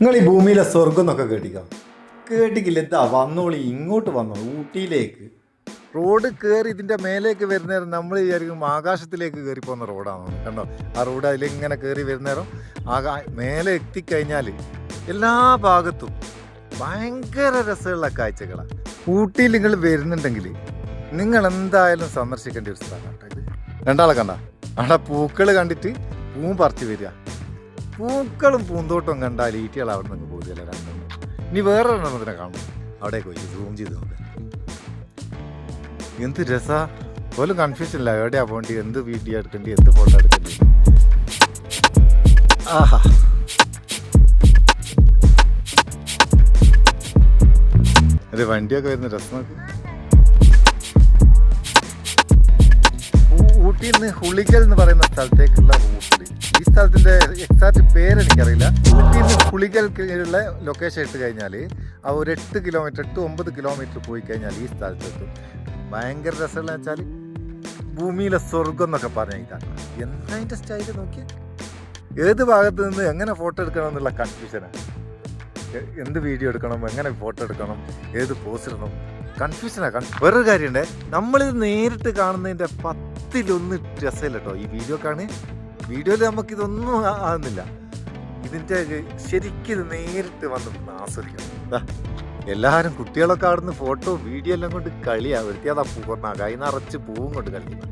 നിങ്ങൾ ഈ ഭൂമിയിലെ സ്വർഗം എന്നൊക്കെ കേട്ടിക്കില്ല. എന്താ വന്നോളി, ഇങ്ങോട്ട് വന്നോ, ഊട്ടിയിലേക്ക്. റോഡ് കയറി ഇതിൻ്റെ മേലേക്ക് വരുന്നേരം നമ്മൾ വിചാരിക്കും ആകാശത്തിലേക്ക് കയറി പോകുന്ന റോഡാണ്. കണ്ടോ ആ റോഡ് അതിലിങ്ങനെ കയറി വരുന്നേരം മേലെ എത്തിക്കഴിഞ്ഞാൽ എല്ലാ ഭാഗത്തും ഭയങ്കര രസമുള്ള കാഴ്ചകളാണ്. ഊട്ടിയിൽ നിങ്ങൾ വരുന്നുണ്ടെങ്കിൽ നിങ്ങൾ എന്തായാലും സന്ദർശിക്കേണ്ട ഒരു സ്ഥലമാണ് ഇത്. രണ്ടാളെ കണ്ട അവിടെ പൂക്കൾ കണ്ടിട്ട് പൂവും പറിച്ച് വരിക. പൂക്കളും പൂന്തോട്ടവും കണ്ടാൽ ഈറ്റികൾ അവിടെ നിന്ന് പോകുകയല്ല. രണ്ടെണ്ണം ഇനി വേറെ എണ്ണത്തിനെ കാണും. അവിടെ പോയി സൂം ചെയ്ത് നോക്കുക. എന്ത് രസാ, പോലും കൺഫ്യൂഷൻ ഇല്ല. എവിടെയാ പോകേണ്ടി, എന്ത് വീഡിയോ എടുക്കേണ്ടി, എന്ത് ഫോട്ടോ എടുക്കേണ്ടി. ആഹാ, അതെ വണ്ടിയൊക്കെ വരുന്ന രസം നോക്ക്. ഊട്ടിയിൽ നിന്ന് ഹുളികൽ എന്ന് പറയുന്ന സ്ഥലത്തേക്കുള്ള റൂട്ട്. ഈ സ്ഥലത്തിന്റെ എക്സാക്ട് പേരെനിക്കറിയില്ല. ഊട്ടിയിൽ നിന്ന് ഹുളികൽക്കുള്ള ലൊക്കേഷൻ ഇട്ട് കഴിഞ്ഞാൽ ആ ഒരു 8-9 കിലോമീറ്റർ പോയി കഴിഞ്ഞാൽ ഈ സ്ഥലത്തെത്തും. ഭയങ്കര രസമുള്ള വെച്ചാൽ ഭൂമിയിലെ സ്വർഗം എന്നൊക്കെ പറഞ്ഞാൽ എന്താ അതിൻ്റെ സ്റ്റൈല് നോക്കിയാൽ. ഏത് ഭാഗത്ത് നിന്ന് എങ്ങനെ ഫോട്ടോ എടുക്കണം എന്നുള്ള കൺഫ്യൂഷനാണ്. എന്ത് വീഡിയോ എടുക്കണം, എങ്ങനെ ഫോട്ടോ എടുക്കണം, ഏത് പോസ് ഇടണം, കൺഫ്യൂഷനാണ്. വേറൊരു കാര്യമുണ്ട്, നമ്മളിത് നേരിട്ട് കാണുന്നതിൻ്റെ 10-1 രസമില്ല കേട്ടോ. ഈ വീഡിയോയിൽ നമുക്കിതൊന്നും ആകുന്നില്ല. ഇതിൻ്റെ ശരിക്കും ഇത് നേരിട്ട് വന്ന് ആസ്വദിക്കണം. എല്ലാവരും കുട്ടികളൊക്കെ അവിടുന്ന് ഫോട്ടോ വീഡിയോ എല്ലാം കൊണ്ട് കളിയാണ്. വൃത്തിയാതാ പൂർണ്ണ കൈ നിറച്ച് പൂവും കൊണ്ട് കളിക്കുന്നത്.